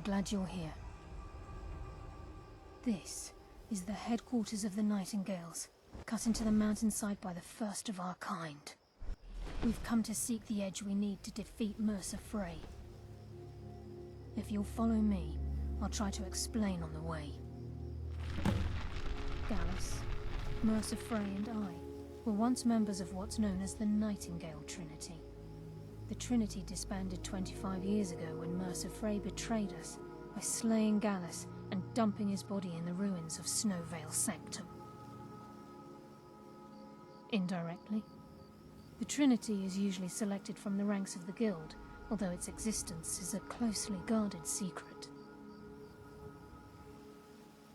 I'm glad you're here. This is the headquarters of the Nightingales, cut into the mountainside by the first of our kind. We've come to seek the edge we need to defeat Mercer Frey. If you'll follow me, I'll try to explain on the way. Gallus, Mercer Frey and I were once members of what's known as the Nightingale Trinity. The Trinity disbanded 25 years ago when Mercer Frey betrayed us by slaying Gallus and dumping his body in the ruins of Snowvale Sanctum. Indirectly, the Trinity is usually selected from the ranks of the Guild, although its existence is a closely guarded secret.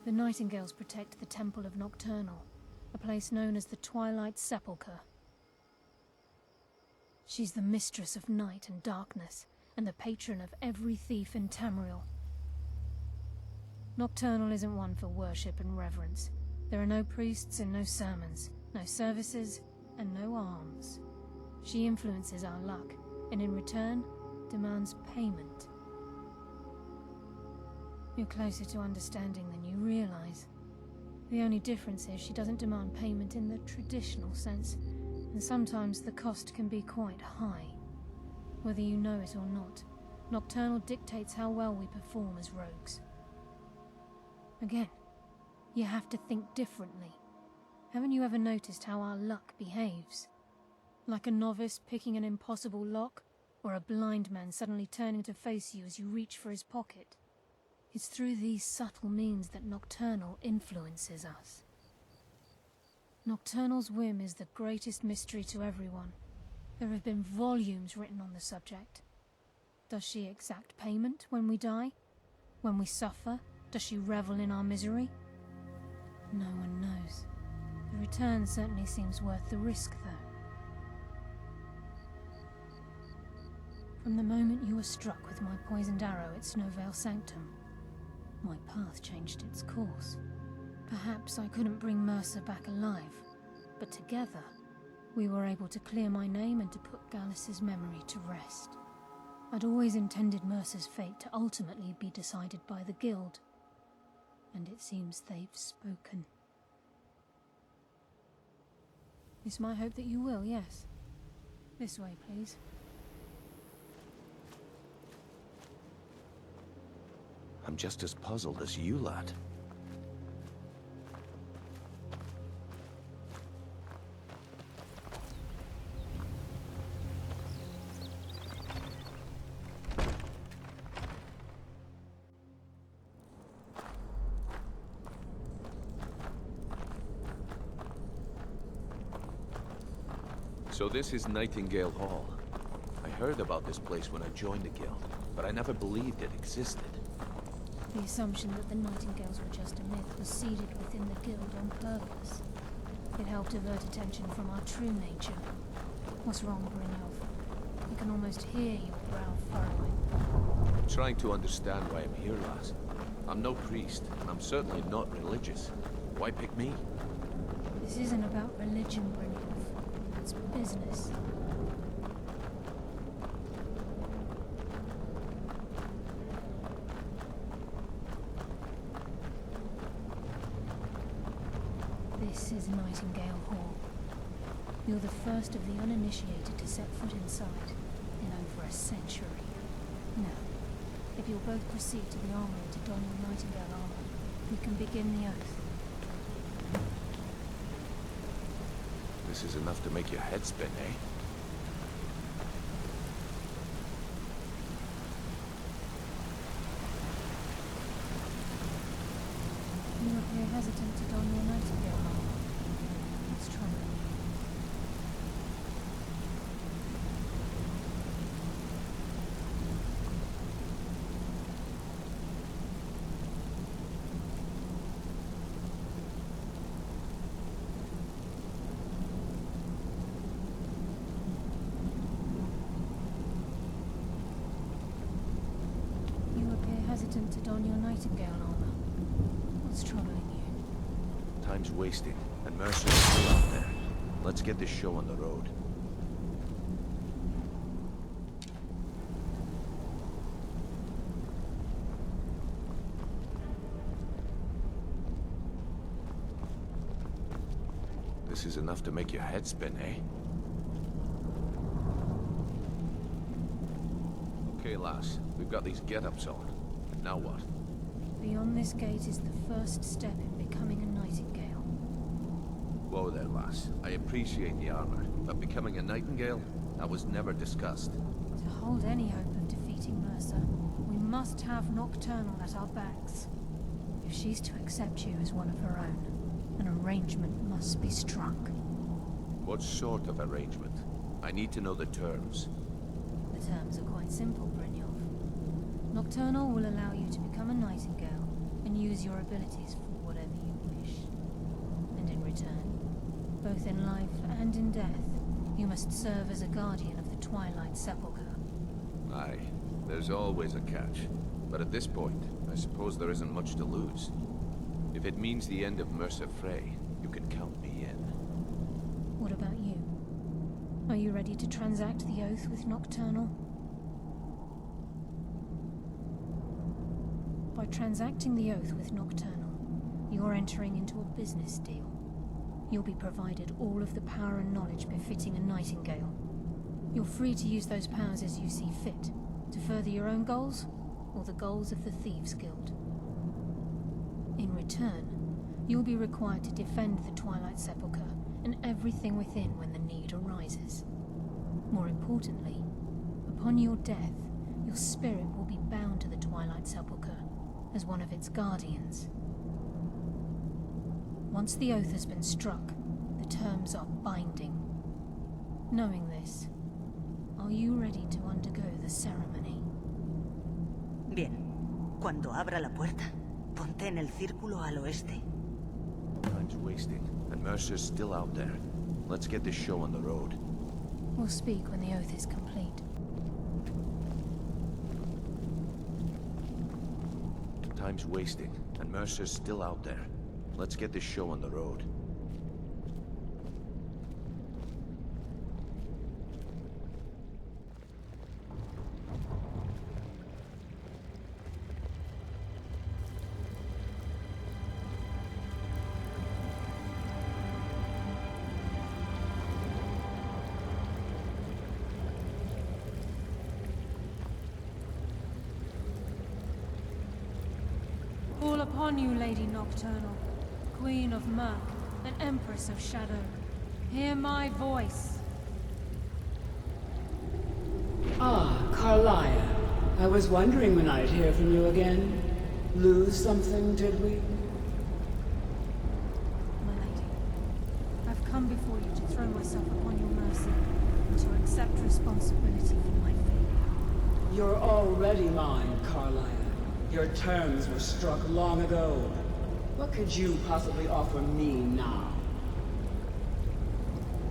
The Nightingales protect the Temple of Nocturnal, a place known as the Twilight Sepulchre. She's the mistress of night and darkness, and the patron of every thief in Tamriel. Nocturnal isn't one for worship and reverence. There are no priests and no sermons, no services, and no alms. She influences our luck, and in return, demands payment. You're closer to understanding than you realize. The only difference is she doesn't demand payment in the traditional sense, and sometimes the cost can be quite high. Whether you know it or not, Nocturnal dictates how well we perform as rogues. Again, you have to think differently. Haven't you ever noticed how our luck behaves? Like a novice picking an impossible lock, or a blind man suddenly turning to face you as you reach for his pocket. It's through these subtle means that Nocturnal influences us. Nocturnal's whim is the greatest mystery to everyone. There have been volumes written on the subject. Does she exact payment when we die? When we suffer, does she revel in our misery? No one knows. The return certainly seems worth the risk, though. From the moment you were struck with my poisoned arrow at Snowvale Sanctum, my path changed its course. Perhaps I couldn't bring Mercer back alive, but together, we were able to clear my name and to put Gallus's memory to rest. I'd always intended Mercer's fate to ultimately be decided by the Guild, and it seems they've spoken. It's my hope that you will, yes. This way, please. I'm just as puzzled as you, lad. So this is Nightingale Hall. I heard about this place when I joined the guild, but I never believed it existed. The assumption that the Nightingales were just a myth was seeded within the Guild on purpose. It helped avert attention from our true nature. What's wrong, Brynjolf? I can almost hear your brow furrowing. I'm trying to understand why I'm here, lass. I'm no priest, and I'm certainly not religious. Why pick me? This isn't about religion, Brynjolf. It's business. This is Nightingale Hall. You're the first of the uninitiated to set foot inside in over a century. Now, if you'll both proceed to the armory to don your Nightingale armor, we can begin the oath. This is enough to make your head spin, eh? You appear hesitant to don your Nightingale armor. What's troubling you? You appear hesitant to don your Nightingale armor. What's troubling you? Time's wasting, and Mercer's still out there. Let's get this show on the road. This is enough to make your head spin, eh? Okay, lass. We've got these get-ups on. Now what? Beyond this gate is the first step in becoming a nightingale. Whoa there, lass. I appreciate the armor, but becoming a nightingale? That was never discussed. To hold any hope of defeating Mercer, we must have Nocturnal at our backs. If she's to accept you as one of her own, an arrangement must be struck. What sort of arrangement? I need to know the terms. The terms are quite simple, Brynjolf. Nocturnal will allow you to become a nightingale and use your abilities for whatever you wish. And in return, both in life and in death, you must serve as a guardian of the Twilight Sepulchre. Aye, there's always a catch. But at this point, I suppose there isn't much to lose. If it means the end of Mercer Frey, you can count me in. What about you? Are you ready to transact the oath with Nocturnal? By transacting the oath with Nocturnal, you're entering into a business deal. You'll be provided all of the power and knowledge befitting a nightingale. You're free to use those powers as you see fit, to further your own goals, or the goals of the Thieves' Guild. In return, you'll be required to defend the Twilight Sepulchre and everything within when the need arises. More importantly, upon your death, your spirit will be bound to the Twilight Sepulchre as one of its guardians. Once the oath has been struck, the terms are binding. Knowing this, are you ready to undergo the ceremony? Bien. Cuando abra la puerta, ponte en el círculo al oeste. Time's wasting, and Mercer's still out there. Let's get this show on the road. We'll speak when the oath is complete. Time's wasting, and Mercer's still out there. Let's get this show on the road. Call upon you, Lady Nocturnal, Queen of Murk, and Empress of Shadow. Hear my voice. Ah, Carlia. I was wondering when I'd hear from you again. Lose something, did we? My lady, I've come before you to throw myself upon your mercy and to accept responsibility for my fate. You're already mine, Carlia. Your terms were struck long ago. What could you possibly offer me now?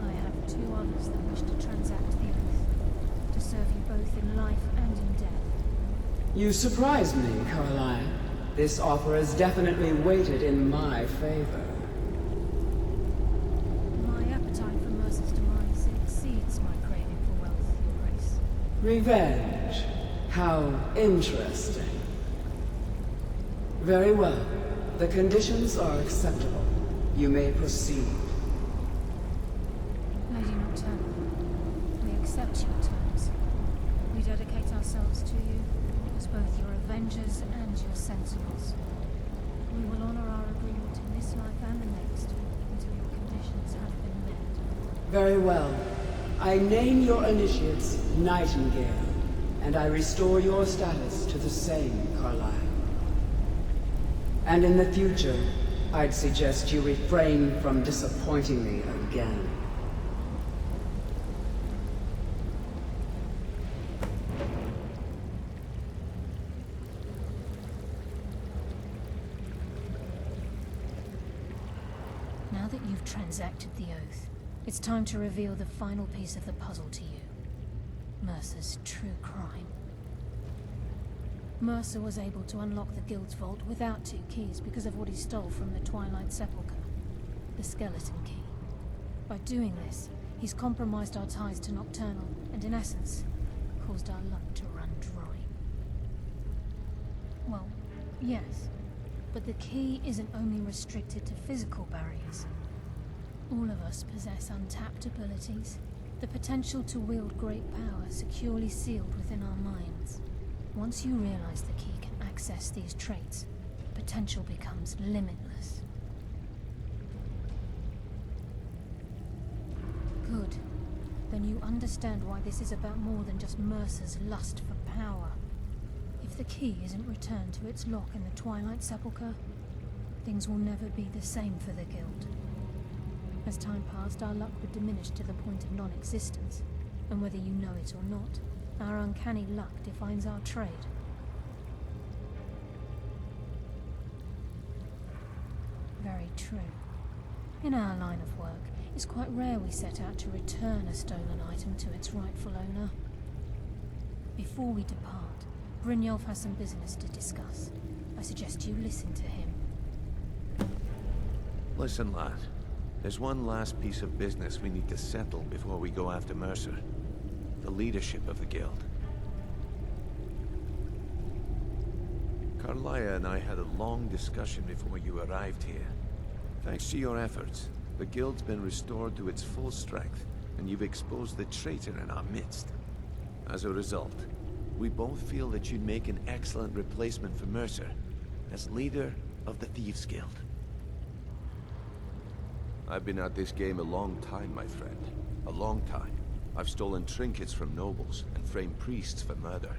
I have two others that wish to transact the oath, to serve you both in life and in death. You surprise me, Carlia. This offer is definitely weighted in my favor. My appetite for Mercer's demise exceeds my craving for wealth, Your Grace. Revenge. How interesting. Very well. The conditions are acceptable. You may proceed. Lady Nocturnal, we accept your terms. We dedicate ourselves to you as both your avengers and your sentinels. We will honor our agreement in this life and the next until your conditions have been met. Very well. I name your initiates Nightingale, and I restore your status to the same, Carlisle. And in the future, I'd suggest you refrain from disappointing me again. Now that you've transacted the oath, it's time to reveal the final piece of the puzzle to you. Mercer's true crime. Mercer was able to unlock the Guild's vault without 2 keys because of what he stole from the Twilight Sepulchre, the skeleton key. By doing this, he's compromised our ties to Nocturnal and, in essence, caused our luck to run dry. Well, yes, but the key isn't only restricted to physical barriers. All of us possess untapped abilities, the potential to wield great power securely sealed within our minds. Once you realize the key can access these traits, potential becomes limitless. Good. Then you understand why this is about more than just Mercer's lust for power. If the key isn't returned to its lock in the Twilight Sepulchre, things will never be the same for the Guild. As time passed, our luck would diminish to the point of non-existence, and whether you know it or not, our uncanny luck defines our trade. Very true. In our line of work, it's quite rare we set out to return a stolen item to its rightful owner. Before we depart, Brynjolf has some business to discuss. I suggest you listen to him. Listen, lad. There's one last piece of business we need to settle before we go after Mercer. The leadership of the Guild. Carlia and I had a long discussion before you arrived here. Thanks to your efforts, the Guild's been restored to its full strength, and you've exposed the traitor in our midst. As a result, we both feel that you'd make an excellent replacement for Mercer as leader of the Thieves' Guild. I've been at this game a long time, my friend. A long time. I've stolen trinkets from nobles and framed priests for murder.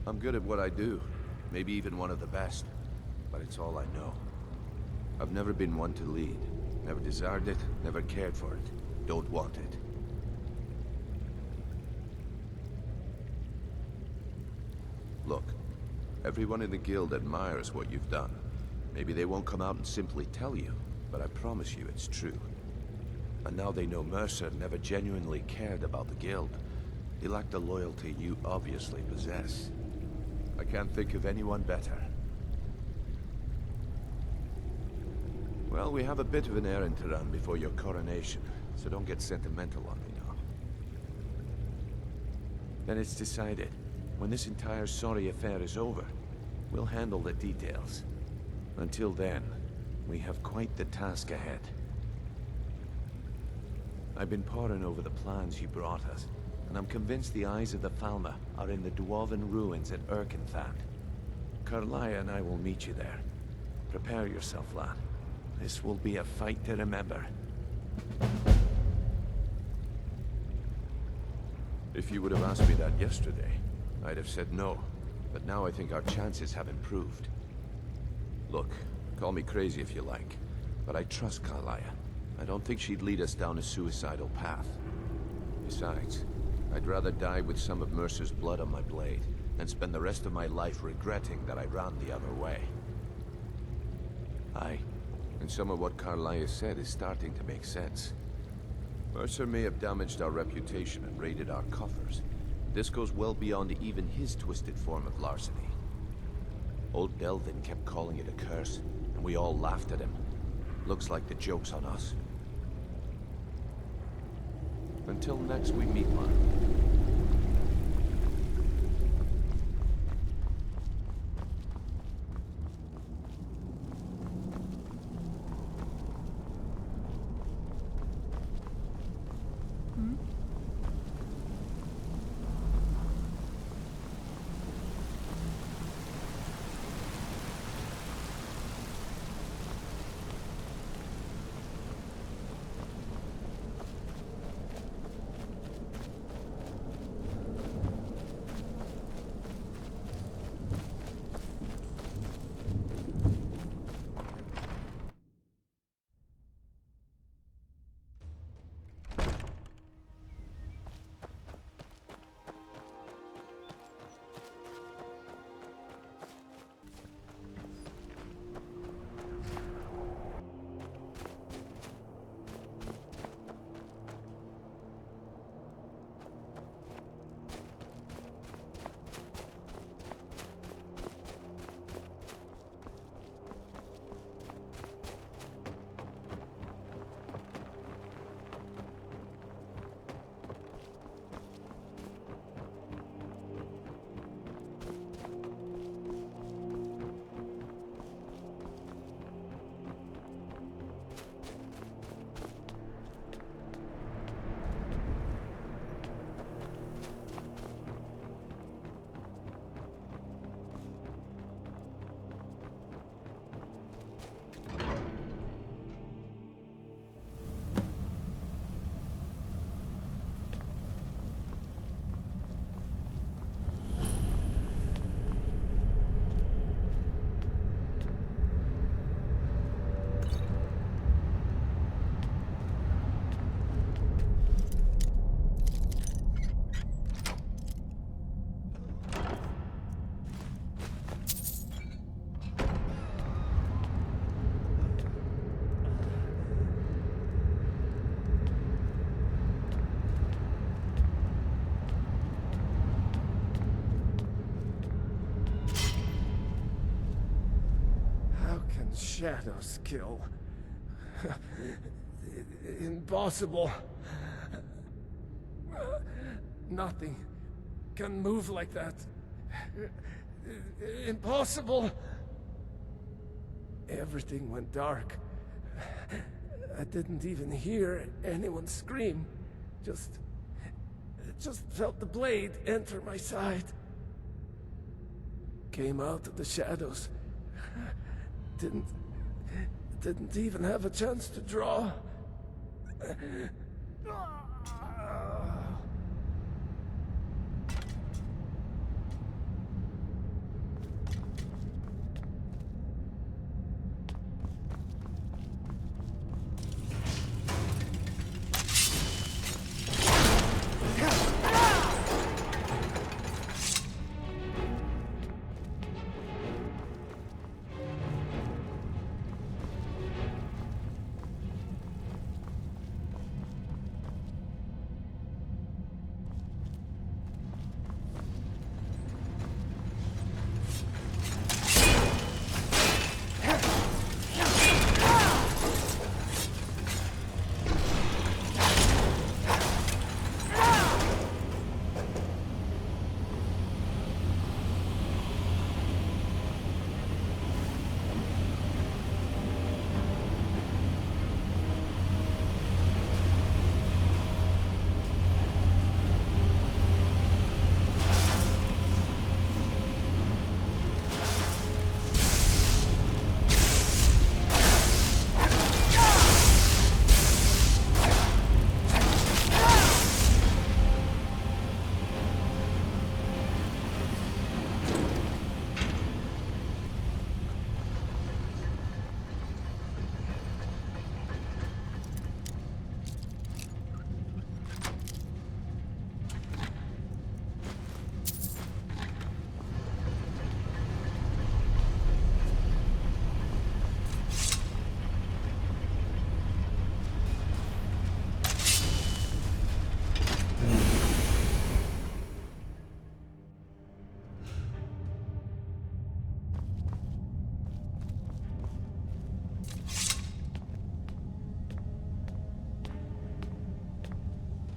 I'm good at what I do, maybe even one of the best, but it's all I know. I've never been one to lead. Never desired it, never cared for it. Don't want it. Look, everyone in the guild admires what you've done. Maybe they won't come out and simply tell you, but I promise you it's true. And now they know Mercer never genuinely cared about the guild. He lacked the loyalty you obviously possess. I can't think of anyone better. Well, we have a bit of an errand to run before your coronation, so don't get sentimental on me now. Then it's decided. When this entire sorry affair is over, we'll handle the details. Until then, we have quite the task ahead. I've been poring over the plans you brought us, and I'm convinced the eyes of the Falmer are in the dwarven ruins at Erkenthand. Carlia and I will meet you there. Prepare yourself, lad. This will be a fight to remember. If you would have asked me that yesterday, I'd have said no, but now I think our chances have improved. Look, call me crazy if you like, but I trust Carlia. I don't think she'd lead us down a suicidal path. Besides, I'd rather die with some of Mercer's blood on my blade than spend the rest of my life regretting that I ran the other way. Aye, and some of what Carlia said is starting to make sense. Mercer may have damaged our reputation and raided our coffers. This goes well beyond even his twisted form of larceny. Old Delvin kept calling it a curse, and we all laughed at him. Looks like the joke's on us. Until next we meet, man. shadows kill. Impossible. Nothing can move like that. Impossible. Everything went dark. I didn't even hear anyone scream. Just felt the blade enter my side. Came out of the shadows. Didn't even have a chance to draw.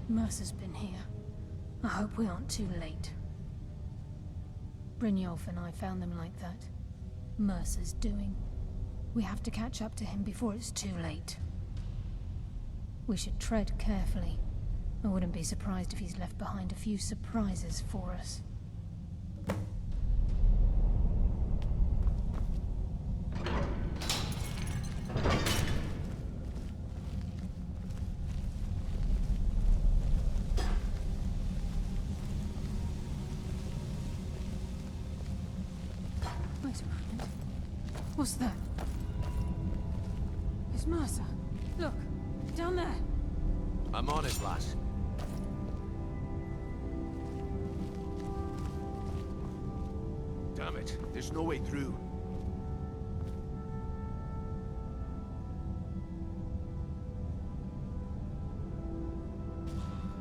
Mercer's been here. I hope we aren't too late. Brynjolf and I found them like that. Mercer's doing. We have to catch up to him before it's too late. We should tread carefully. I wouldn't be surprised if he's left behind a few surprises for us. Wait a moment. What's that? It's Mercer. Look, down there. I'm on it, lass. Damn it, there's no way through.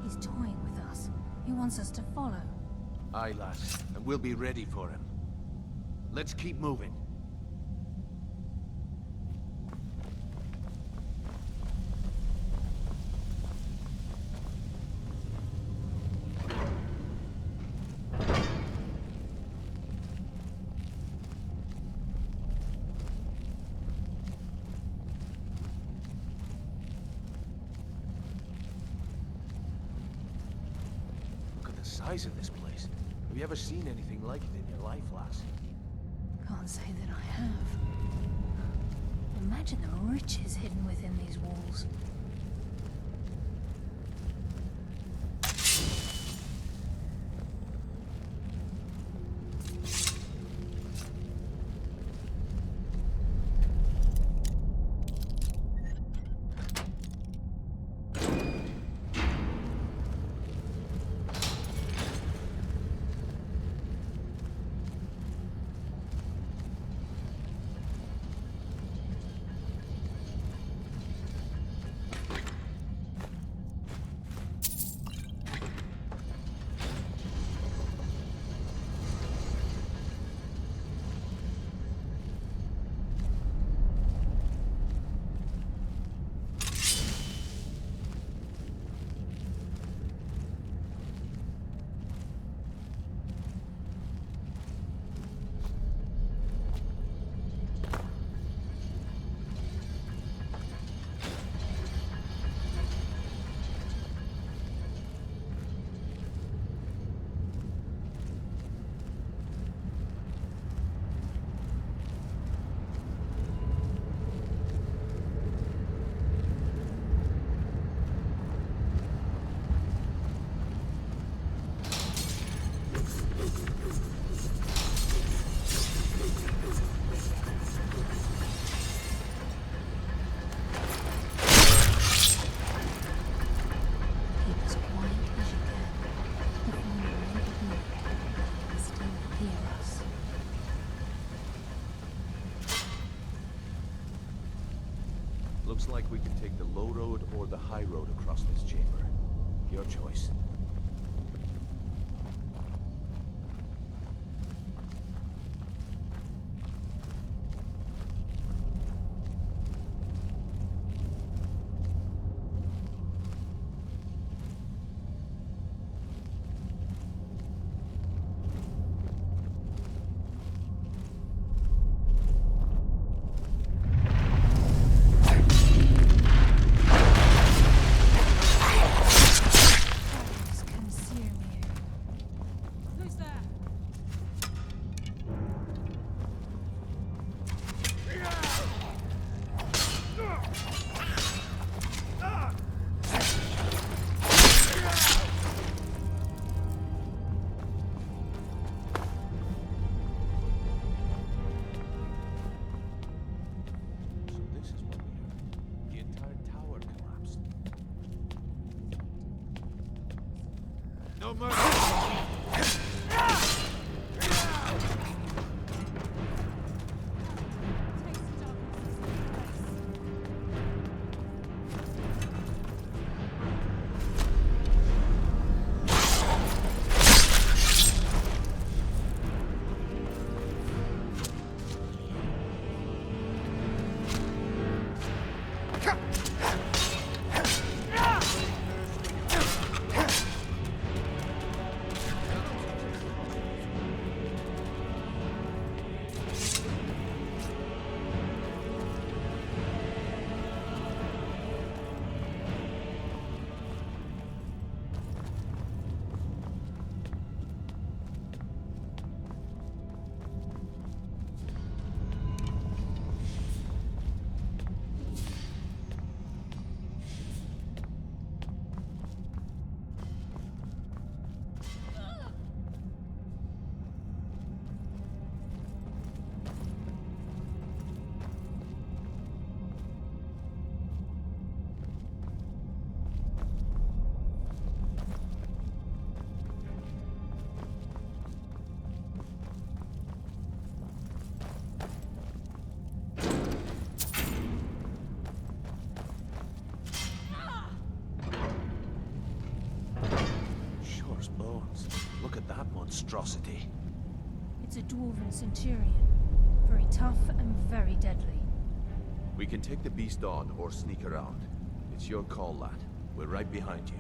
He's toying with us. He wants us to follow. Aye, lass, and we'll be ready for him. Let's keep moving. Size of this place. Have you ever seen anything like it in your life, lass? Can't say that I have. Imagine the riches hidden within these walls. Looks like we can take the low road or the high road across this chamber. Your choice. No mercy! Monstrosity. It's a dwarven centurion. Very tough and very deadly. We can take the beast on or sneak around. It's your call, lad. We're right behind you.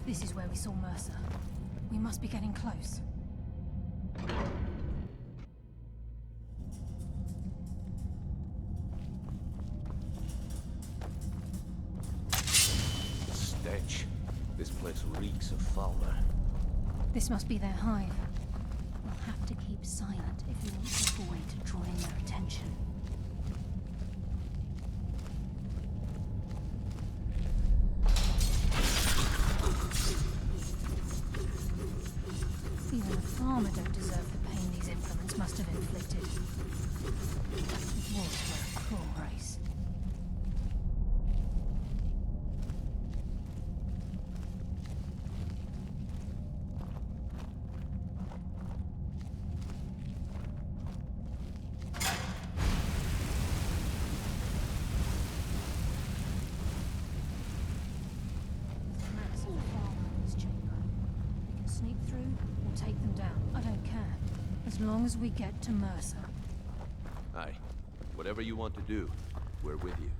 This is where we saw Mercer. We must be getting close. Stench. This place reeks of fauna. This must be their hive. We'll have to keep silent if we want to avoid drawing their attention. Even a farmer don't deserve the pain these implements must have inflicted. Wolves were a cruel race. As long as we get to Mercer. Aye. Whatever you want to do, we're with you.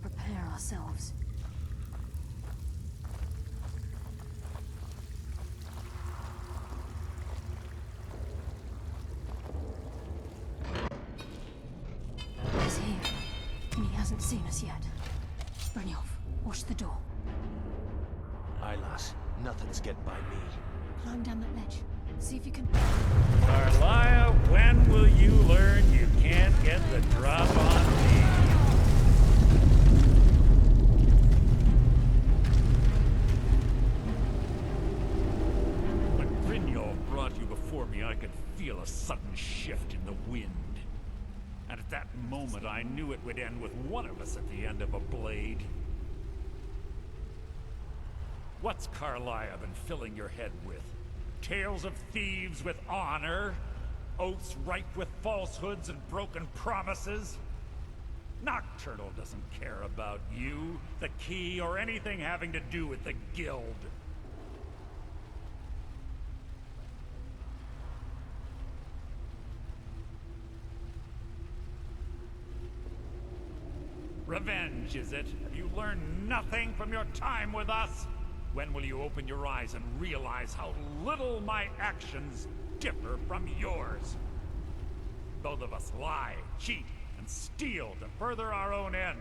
Prepare ourselves. He's here, and he hasn't seen us yet. Brynjolf, watch the door. Aye, lass. Nothing's getting by me. Climb down that ledge. See if you can... Carlisle, when will you learn you can't get the drop on me? When Brynjolf brought you before me, I could feel a sudden shift in the wind. And at that moment, I knew it would end with one of us at the end of a blade. What's Carlisle been filling your head with? Tales of thieves with honor? Oaths ripe with falsehoods and broken promises? Nocturnal doesn't care about you, the key, or anything having to do with the guild. Revenge, is it? Have you learned nothing from your time with us? When will you open your eyes and realize how little my actions differ from yours? Both of us lie, cheat, and steal to further our own end.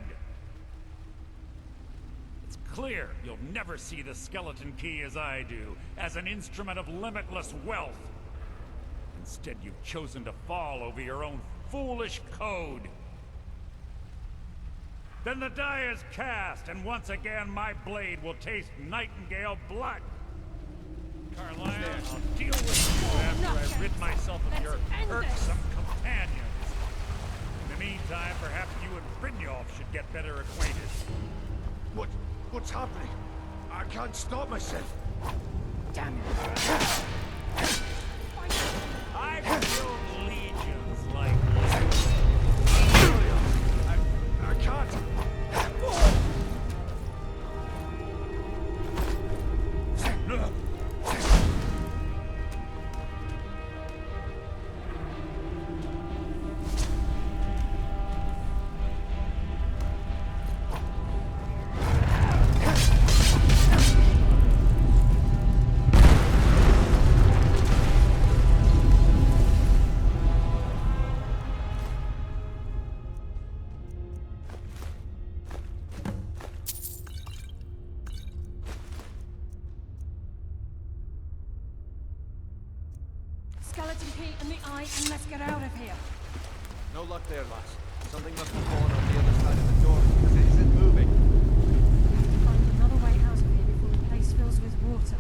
It's clear you'll never see the skeleton key as I do, as an instrument of limitless wealth. Instead, you've chosen to fall over your own foolish code. Then the die is cast, and once again my blade will taste nightingale blood. Carlisle, I'll deal with you after I rid myself of your irksome companions. In the meantime, perhaps you and Brynjolf should get better acquainted. What's happening? I can't stop myself. Damn it. I've killed legions like you. I can't. Skeleton key in the eye, and let's get out of here. No luck there, lass. Something must have fallen on the other side of the door, because it isn't moving. Find another way out of here before the place fills with water.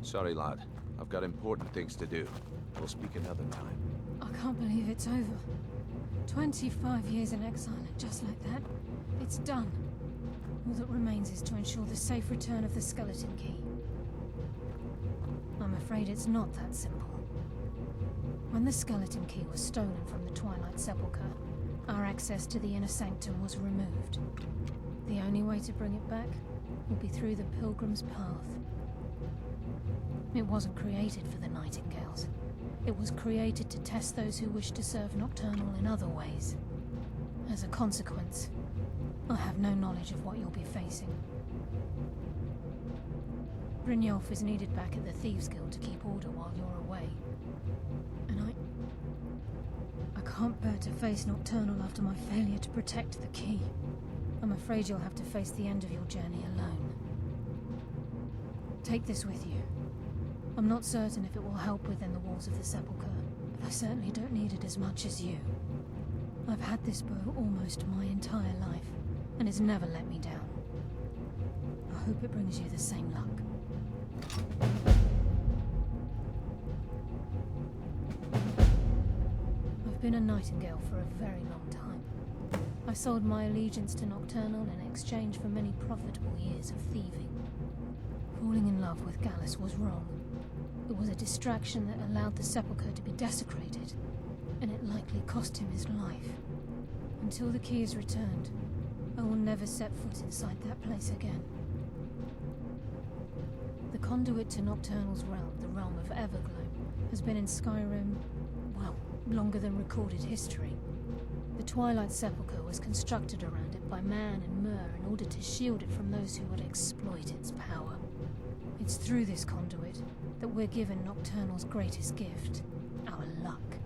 Sorry, lad. I've got important things to do. We'll speak another time. I can't believe it's over. 25 years in exile, and just like that, it's done. All that remains is to ensure the safe return of the skeleton key. I'm afraid it's not that simple. When the skeleton key was stolen from the Twilight Sepulchre, our access to the inner sanctum was removed. The only way to bring it back will be through the Pilgrim's Path. It wasn't created for the Nightingales. It was created to test those who wish to serve Nocturnal in other ways. As a consequence, I have no knowledge of what you'll be facing. Brynjolf is needed back at the Thieves' Guild to keep order while you're away. And can't bear to face Nocturnal after my failure to protect the key. I'm afraid you'll have to face the end of your journey alone. Take this with you. I'm not certain if it will help within the walls of the Sepulchre, but I certainly don't need it as much as you. I've had this bow almost my entire life, and it's never let me down. I hope it brings you the same luck. I've been a nightingale for a very long time. I sold my allegiance to Nocturnal in exchange for many profitable years of thieving. Falling in love with Gallus was wrong. It was a distraction that allowed the Sepulchre to be desecrated, and it likely cost him his life. Until the key is returned, I will never set foot inside that place again. The conduit to Nocturnal's realm, the realm of Everglow, has been in Skyrim, well, longer than recorded history. The Twilight Sepulchre was constructed around it by man and Myr in order to shield it from those who would exploit its power. It's through this conduit that we're given Nocturnal's greatest gift, our luck.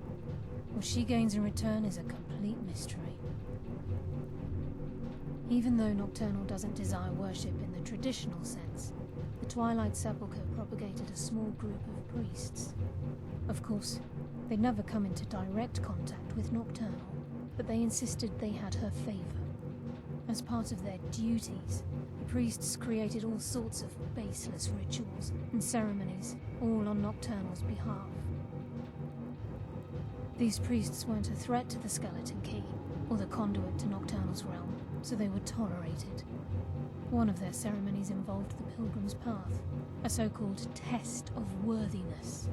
What she gains in return is a complete mystery. Even though Nocturnal doesn't desire worship in the traditional sense, the Twilight Sepulchre propagated a small group of priests. Of course, they'd never come into direct contact with Nocturnal, but they insisted they had her favor. As part of their duties, the priests created all sorts of baseless rituals and ceremonies, all on Nocturnal's behalf. These priests weren't a threat to the Skeleton Key, or the conduit to Nocturnal's realm, so they were tolerated. One of their ceremonies involved the Pilgrim's Path, a so-called test of worthiness.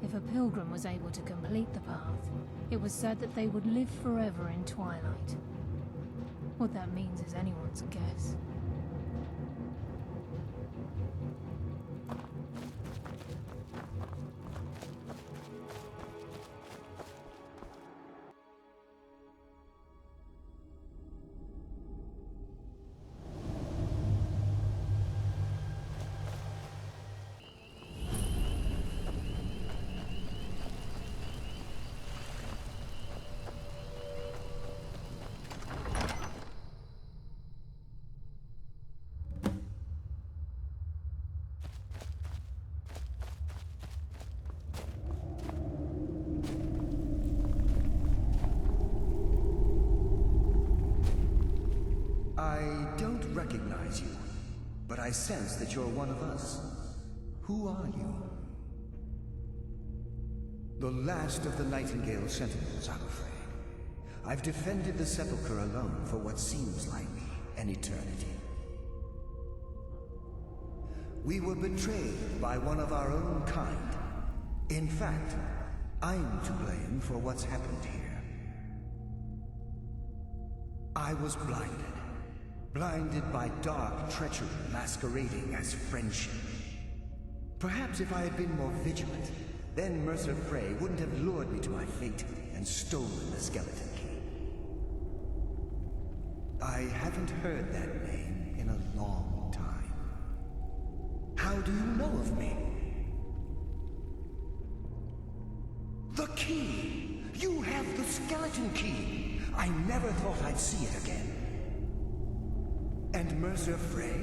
If a pilgrim was able to complete the path, it was said that they would live forever in Twilight. What that means is anyone's guess. I don't recognize you, but I sense that you're one of us. Who are you? The last of the Nightingale Sentinels, I'm afraid. I've defended the Sepulchre alone for what seems like an eternity. We were betrayed by one of our own kind. In fact, I'm to blame for what's happened here. I was blinded. Blinded by dark treachery masquerading as friendship. Perhaps if I had been more vigilant, then Mercer Frey wouldn't have lured me to my fate and stolen the Skeleton Key. I haven't heard that name in a long time. How do you know of me? The key! You have the Skeleton Key! I never thought I'd see it again. And Mercer Frey?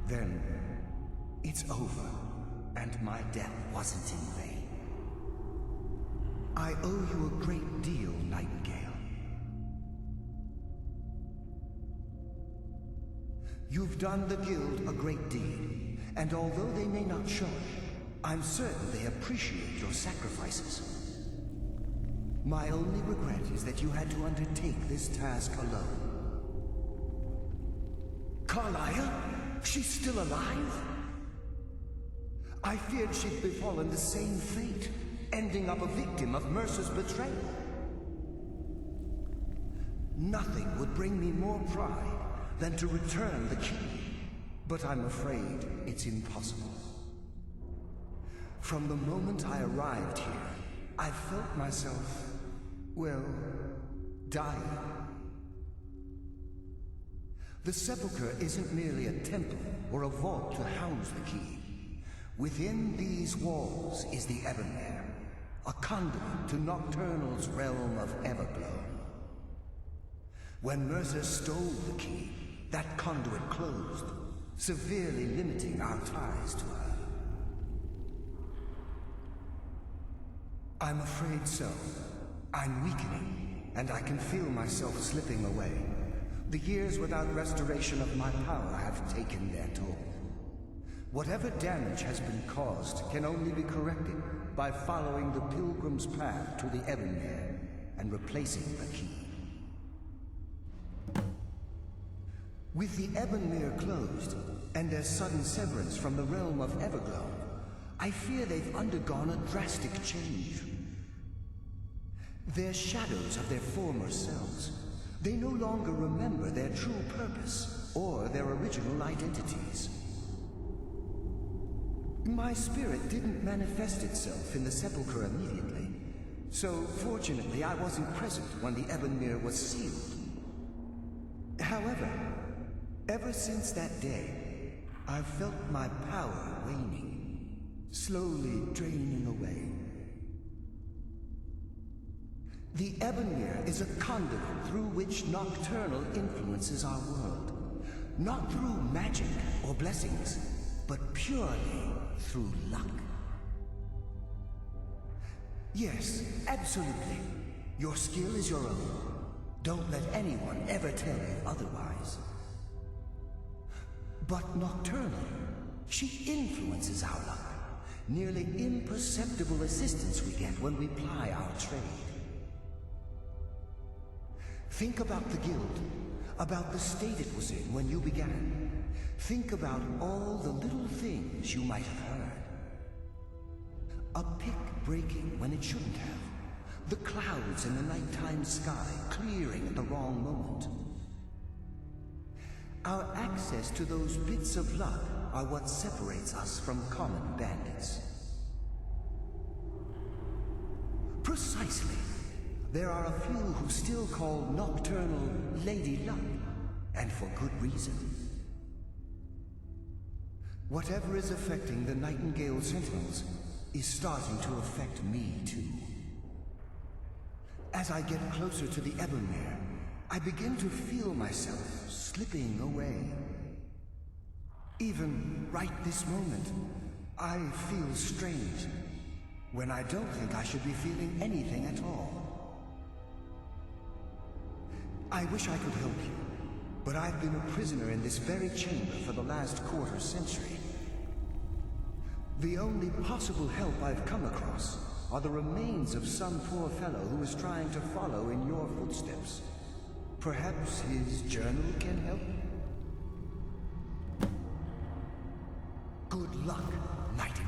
Then, it's over, and my death wasn't in vain. I owe you a great deal, Nightingale. You've done the Guild a great deed, and although they may not show it, I'm certain they appreciate your sacrifices. My only regret is that you had to undertake this task alone. Carlia? She's still alive? I feared she'd befallen the same fate, ending up a victim of Mercer's betrayal. Nothing would bring me more pride than to return the key, but I'm afraid it's impossible. From the moment I arrived here, I felt myself, well, dying. The sepulchre isn't merely a temple or a vault to house the key. Within these walls is the Ebonmere, a conduit to Nocturnal's realm of Everglow. When Mercer stole the key, that conduit closed, severely limiting our ties to her. I'm afraid so. I'm weakening, and I can feel myself slipping away. The years without restoration of my power have taken their toll. Whatever damage has been caused can only be corrected by following the Pilgrim's path to the Ebonmere and replacing the key. With the Ebonmere closed, and their sudden severance from the realm of Everglow, I fear they've undergone a drastic change. They're shadows of their former selves. They no longer remember their true purpose or their original identities. My spirit didn't manifest itself in the sepulchre immediately, so fortunately I wasn't present when the Ebonmere was sealed. However, ever since that day, I've felt my power waning, slowly draining away. The Ebonmere is a conduit through which Nocturnal influences our world. Not through magic or blessings, but purely through luck. Yes, absolutely. Your skill is your own. Don't let anyone ever tell you otherwise. But Nocturnal, she influences our luck. Nearly imperceptible assistance we get when we ply our trade. Think about the guild, about the state it was in when you began. Think about all the little things you might have heard. A pick breaking when it shouldn't have. The clouds in the nighttime sky clearing at the wrong moment. Our access to those bits of luck are what separates us from common bandits. Precisely. There are a few who still call Nocturnal Lady Luck, and for good reason. Whatever is affecting the Nightingale Sentinels is starting to affect me too. As I get closer to the Ebonmere, I begin to feel myself slipping away. Even right this moment, I feel strange, when I don't think I should be feeling anything at all. I wish I could help you, but I've been a prisoner in this very chamber for the last quarter century. The only possible help I've come across are the remains of some poor fellow who is trying to follow in your footsteps. Perhaps his journal can help? Good luck, Nightingale.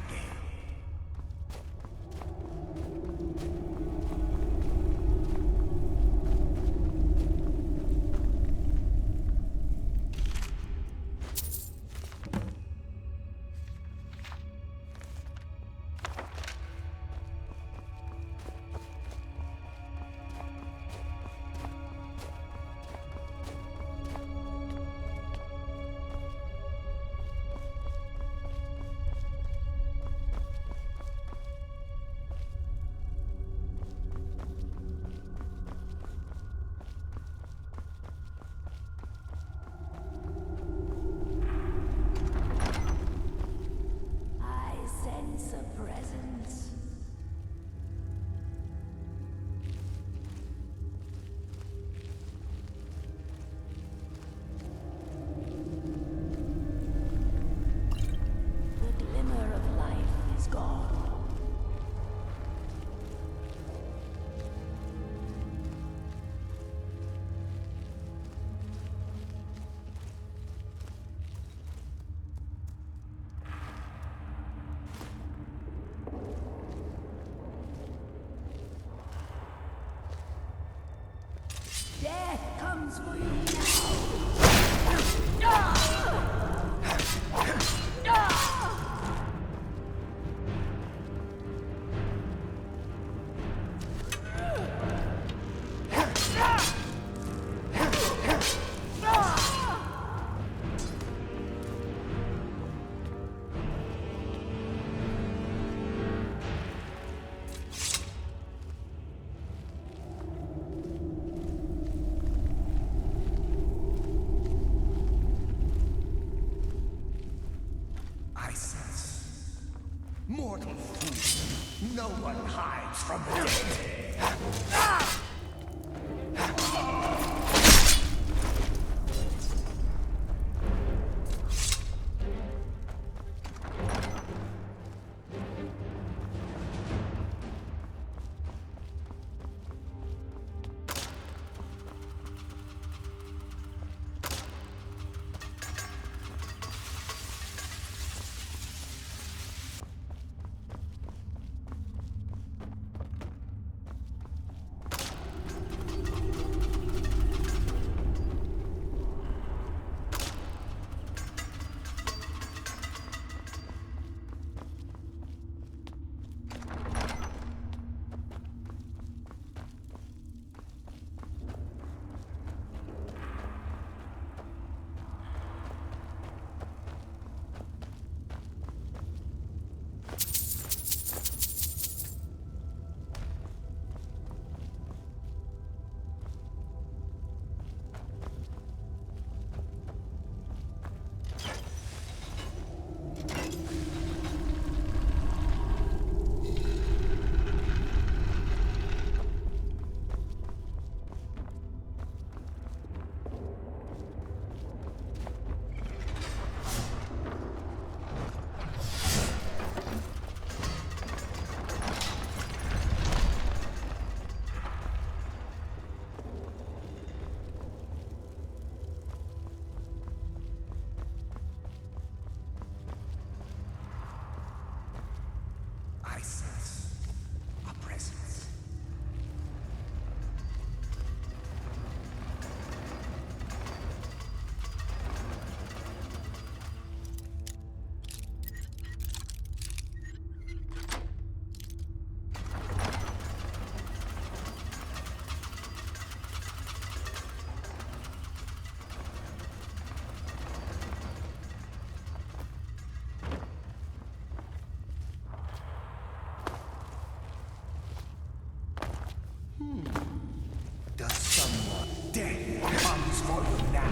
Death comes for you now. No one hides from the dead. I sense a presence. Does someone dead comes for you now?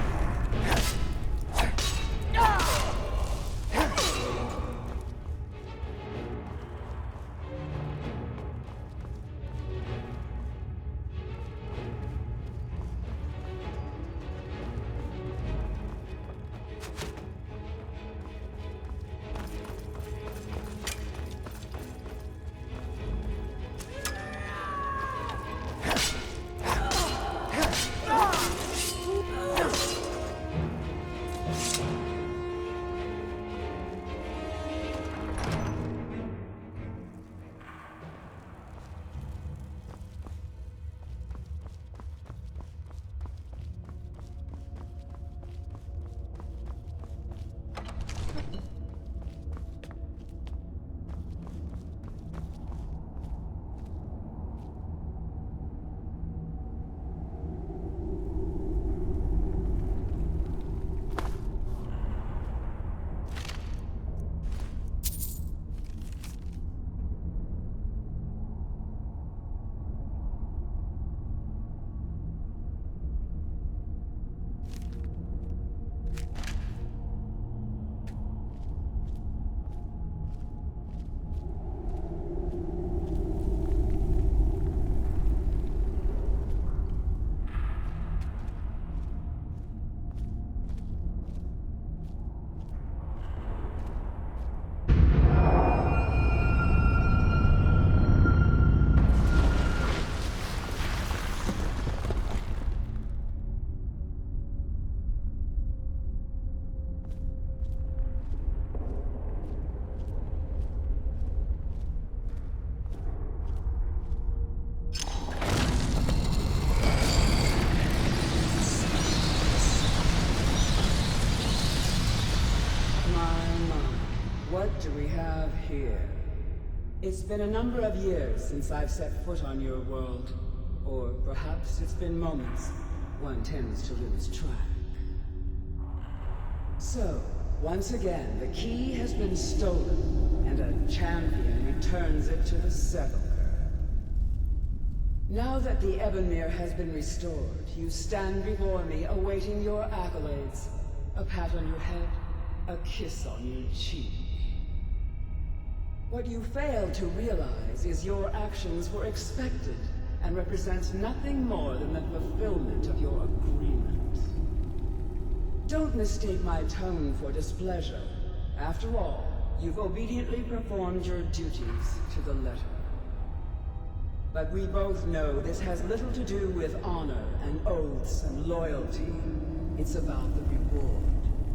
What do we have here? It's been a number of years since I've set foot on your world. Or perhaps it's been moments. One tends to lose track. So, once again, the key has been stolen, and a champion returns it to the sepulchre. Now that the Ebonmere has been restored, you stand before me awaiting your accolades. A pat on your head, a kiss on your cheek. What you fail to realize is your actions were expected and represent nothing more than the fulfillment of your agreement. Don't mistake my tone for displeasure. After all, you've obediently performed your duties to the letter. But we both know this has little to do with honor and oaths and loyalty. It's about the reward,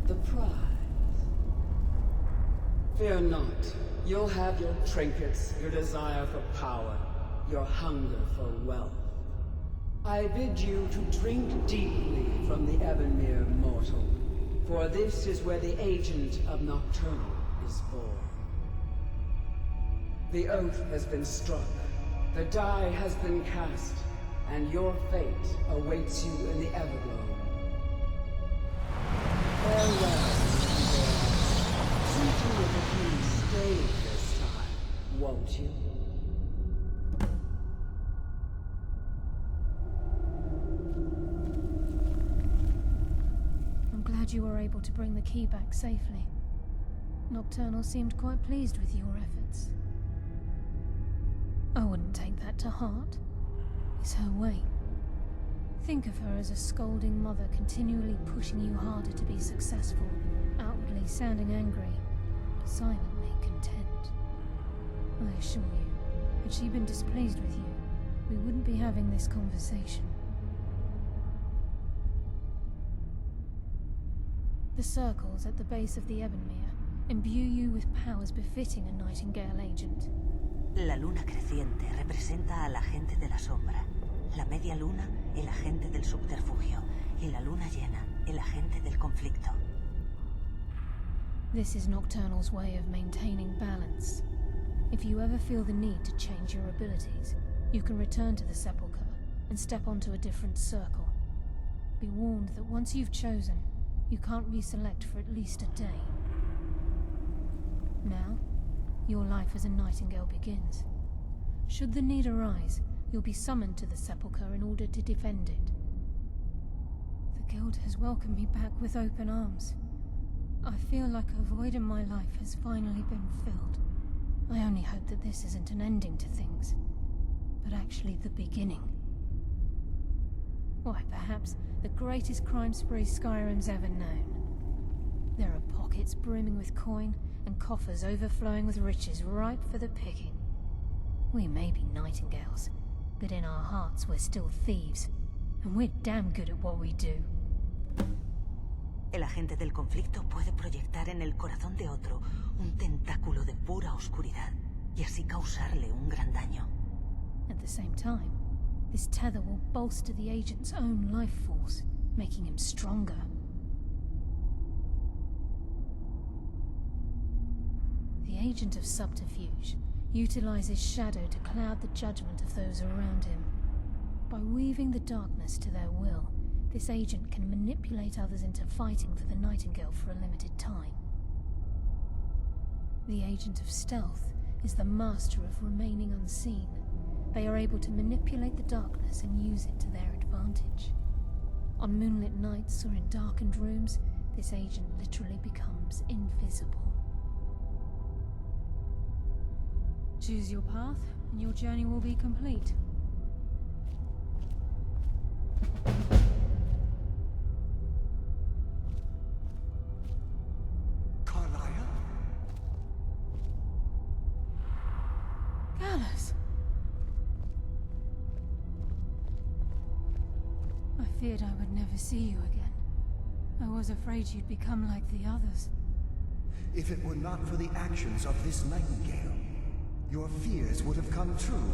the prize. Fear not. You'll have your trinkets, your desire for power, your hunger for wealth. I bid you to drink deeply from the Ebonmere mortal, for this is where the agent of Nocturnal is born. The oath has been struck, the die has been cast, and your fate awaits you in the Everglow. Farewell, see to it that you stay this time, won't you? I'm glad you were able to bring the key back safely. Nocturnal seemed quite pleased with your efforts. I wouldn't take that to heart. It's her way. Think of her as a scolding mother continually pushing you harder to be successful, outwardly sounding angry, but silently content. I assure you, had she been displeased with you, we wouldn't be having this conversation. The circles at the base of the Ebonmere imbue you with powers befitting a Nightingale agent. La luna creciente representa al agente de la sombra, la media luna el agente del subterfugio y la luna llena el agente del conflicto. This is Nocturnal's way of maintaining balance. If you ever feel the need to change your abilities, you can return to the Sepulchre and step onto a different circle. Be warned that once you've chosen, you can't reselect for at least a day. Now, your life as a Nightingale begins. Should the need arise, you'll be summoned to the Sepulchre in order to defend it. The Guild has welcomed me back with open arms. I feel like a void in my life has finally been filled. I only hope that this isn't an ending to things, but actually the beginning. Why, perhaps the greatest crime spree Skyrim's ever known. There are pockets brimming with coin, and coffers overflowing with riches ripe for the picking. We may be Nightingales, but in our hearts we're still thieves, and we're damn good at what we do. El agente del conflicto puede proyectar en el corazón de otro un tentáculo de pura oscuridad, y así causarle un gran daño. At the same time, this tether will bolster the agent's own life force, making him stronger. The agent of subterfuge utilizes shadow to cloud the judgment of those around him. By weaving the darkness to their will, this agent can manipulate others into fighting for the Nightingale for a limited time. The agent of stealth is the master of remaining unseen. They are able to manipulate the darkness and use it to their advantage. On moonlit nights or in darkened rooms, this agent literally becomes invisible. Choose your path, and your journey will be complete. Carlia? Gallus! I feared I would never see you again. I was afraid you'd become like the others. If it were not for the actions of this Nightingale, your fears would have come true.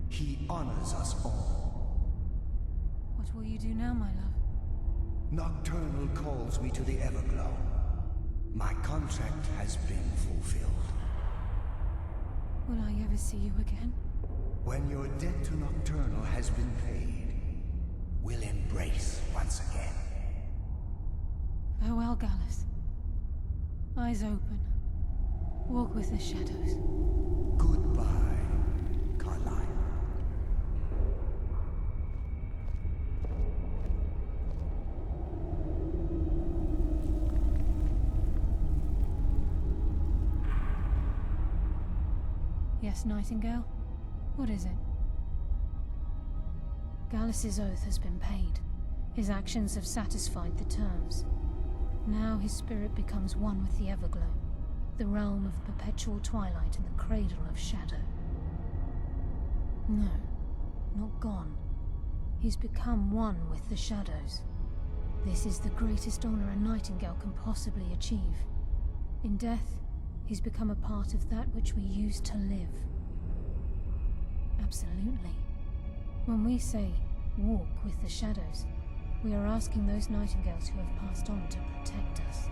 He honors us all. What will you do now, my love? Nocturnal calls me to the Everglow. My contract has been fulfilled. Will I ever see you again? When your debt to Nocturnal has been paid, we'll embrace once again. Farewell, Gallus. Eyes open. Walk with the shadows. Goodbye, Carlia. Yes, Nightingale? What is it? Gallus's oath has been paid. His actions have satisfied the terms. Now his spirit becomes one with the Everglow, the realm of perpetual twilight and the cradle of shadow. No, not gone. He's become one with the shadows. This is the greatest honor a Nightingale can possibly achieve. In death, he's become a part of that which we used to live. Absolutely. When we say, walk with the shadows, we are asking those Nightingales who have passed on to protect us.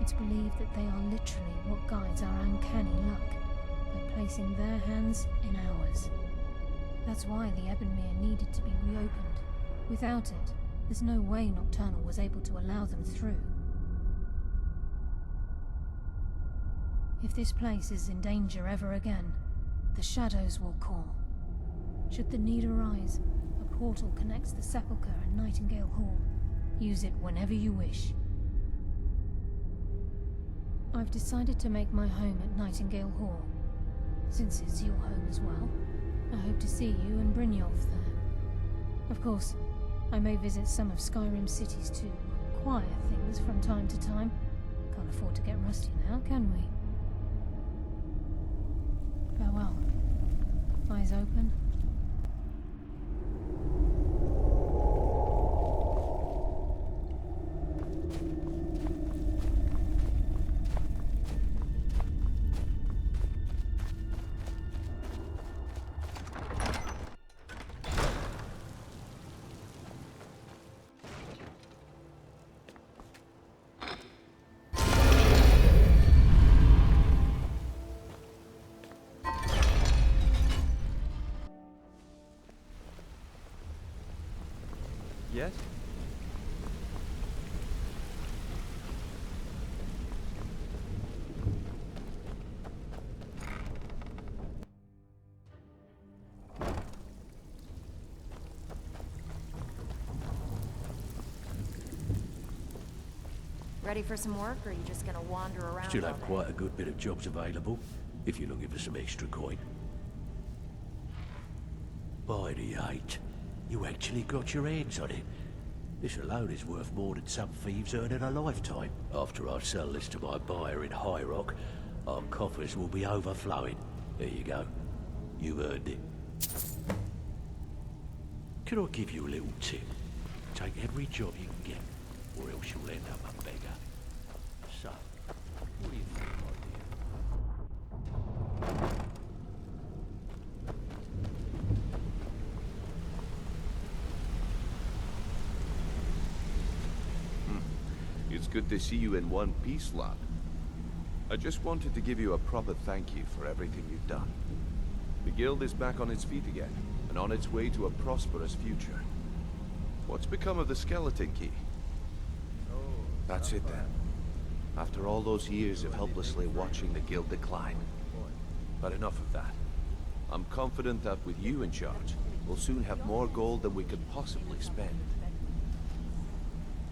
It's believed that they are literally what guides our uncanny luck, by placing their hands in ours. That's why the Ebonmere needed to be reopened. Without it, there's no way Nocturnal was able to allow them through. If this place is in danger ever again, the shadows will call. Should the need arise, a portal connects the Sepulchre and Nightingale Hall. Use it whenever you wish. I've decided to make my home at Nightingale Hall. Since it's your home as well, I hope to see you and Brynjolf there. Of course, I may visit some of Skyrim's cities to acquire things from time to time. Can't afford to get rusty now, can we? Farewell. Eyes open. Yes? Ready for some work, or are you just gonna wander around? Still have quite a good bit of jobs available, if you're looking for some extra coin. By the 8, you actually got your hands on it. This alone is worth more than some thieves earn in a lifetime. After I sell this to my buyer in High Rock, our coffers will be overflowing. There you go. You earned it. Can I give you a little tip? Take every job you can get, or else you'll end up a beggar. So, what do you think, my dear? It's good to see you in one piece, lad. I just wanted to give you a proper thank you for everything you've done. The guild is back on its feet again, and on its way to a prosperous future. What's become of the skeleton key? That's it then. After all those years of helplessly watching the guild decline. But enough of that. I'm confident that with you in charge, we'll soon have more gold than we could possibly spend.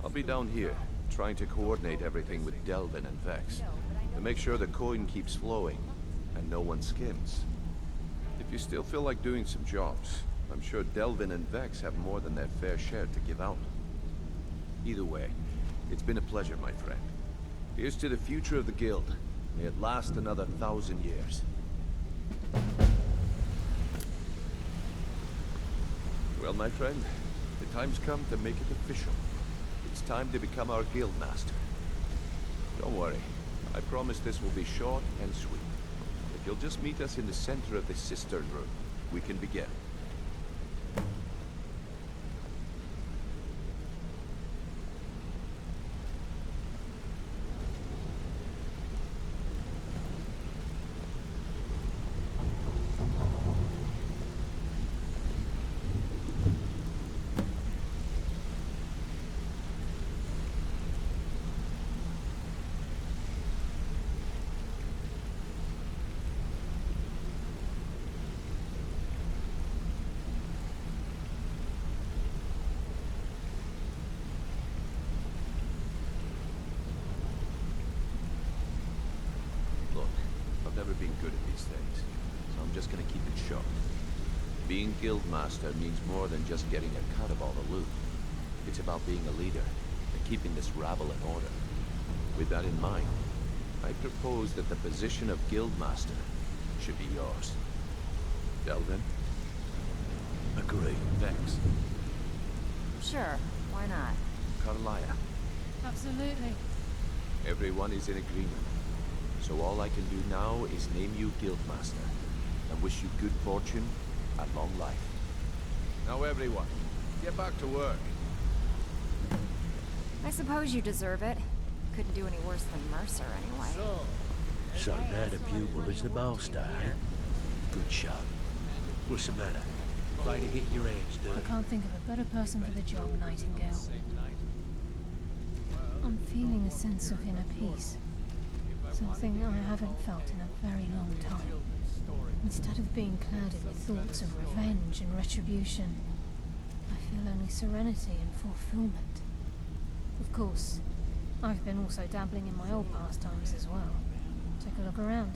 I'll be down here, trying to coordinate everything with Delvin and Vex, to make sure the coin keeps flowing, and no one skims. If you still feel like doing some jobs, I'm sure Delvin and Vex have more than their fair share to give out. Either way, it's been a pleasure, my friend. Here's to the future of the guild. May it last another 1,000 years. Well, my friend, the time's come to make it official. It's time to become our guild master. Don't worry, I promise this will be short and sweet. If you'll just meet us in the center of this cistern room, we can begin. Never been good at these things. I'm just gonna keep it short. Being Guildmaster means more than just getting a cut of all the loot. It's about being a leader and keeping this rabble in order. With that in mind, I propose that the position of Guildmaster should be yours. Delvin? Agree. Vex? Sure, why not? Carlia? Absolutely. Everyone is in agreement. So all I can do now is name you Guildmaster and wish you good fortune and long life. Now everyone, get back to work. I suppose you deserve it. Couldn't do any worse than Mercer, anyway. So now the pupil is the master, eh? Good show. What's the matter? Afraid of getting your hands I dirty? can't think of a better person for the job, Nightingale. I'm feeling a sense of inner peace. Something I haven't felt in a very long time. Instead of being clouded with thoughts of revenge and retribution, I feel only serenity and fulfillment. Of course, I've been also dabbling in my old pastimes as well. Take a look around,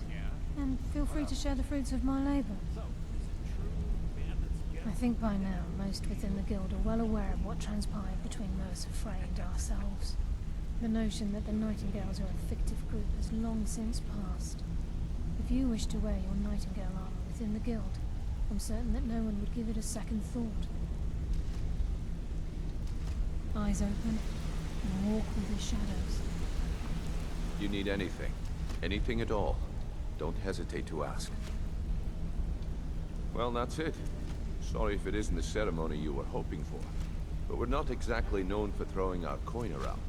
and feel free to share the fruits of my labor. I think by now, most within the Guild are well aware of what transpired between Mercer Frey and ourselves. The notion that the Nightingales are a fictive group has long since passed. If you wish to wear your Nightingale armor within the Guild, I'm certain that no one would give it a second thought. Eyes open, and walk with the shadows. You need anything, anything at all, don't hesitate to ask. Well, that's it. Sorry if it isn't the ceremony you were hoping for, but we're not exactly known for throwing our coin around.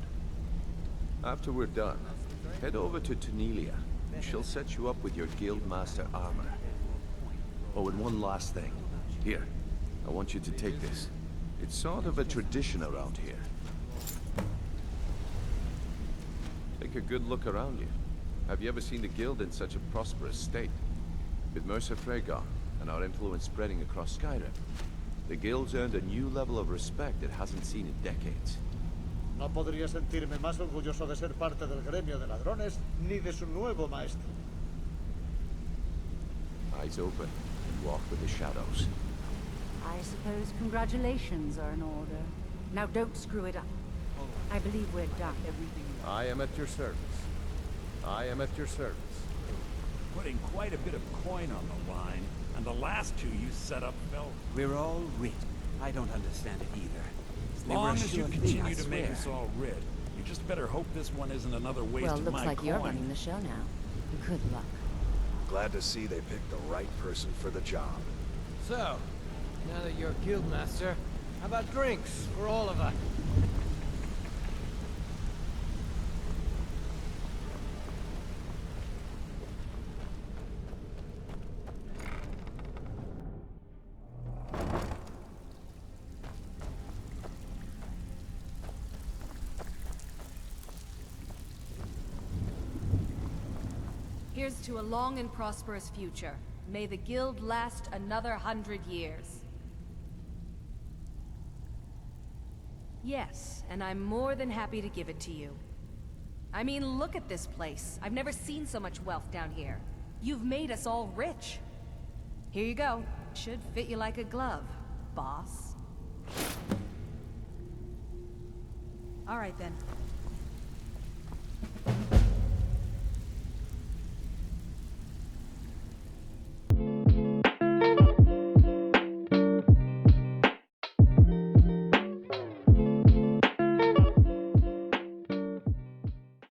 After we're done, head over to Tinieblas, and she'll set you up with your Guildmaster armor. Oh, and one last thing. Here, I want you to take this. It's sort of a tradition around here. Take a good look around you. Have you ever seen the Guild in such a prosperous state? With Mercer Frey gone, and our influence spreading across Skyrim, the Guild's earned a new level of respect it hasn't seen in decades. No podría sentirme más orgulloso de ser parte del gremio de ladrones, ni de su nuevo maestro. Eyes open, and walk with the shadows. I suppose congratulations are in order. Now don't screw it up. I believe we're done. I am at your service. I am at your service. Putting quite a bit of coin on the line, and the last two you set up fell. We're all rid. I don't understand it either. As long as you continue to make us all rid, you just better hope this one isn't another waste Well, of looks my like coin. you're running the show now. Good luck. Glad to see they picked the right person for the job. So, now that you're Guildmaster, how about drinks for all of us? Here's to a long and prosperous future. May the Guild last another 100 years. Yes, and I'm more than happy to give it to you. I mean, look at this place. I've never seen so much wealth down here. You've made us all rich. Here you go. Should fit you like a glove, boss. All right then.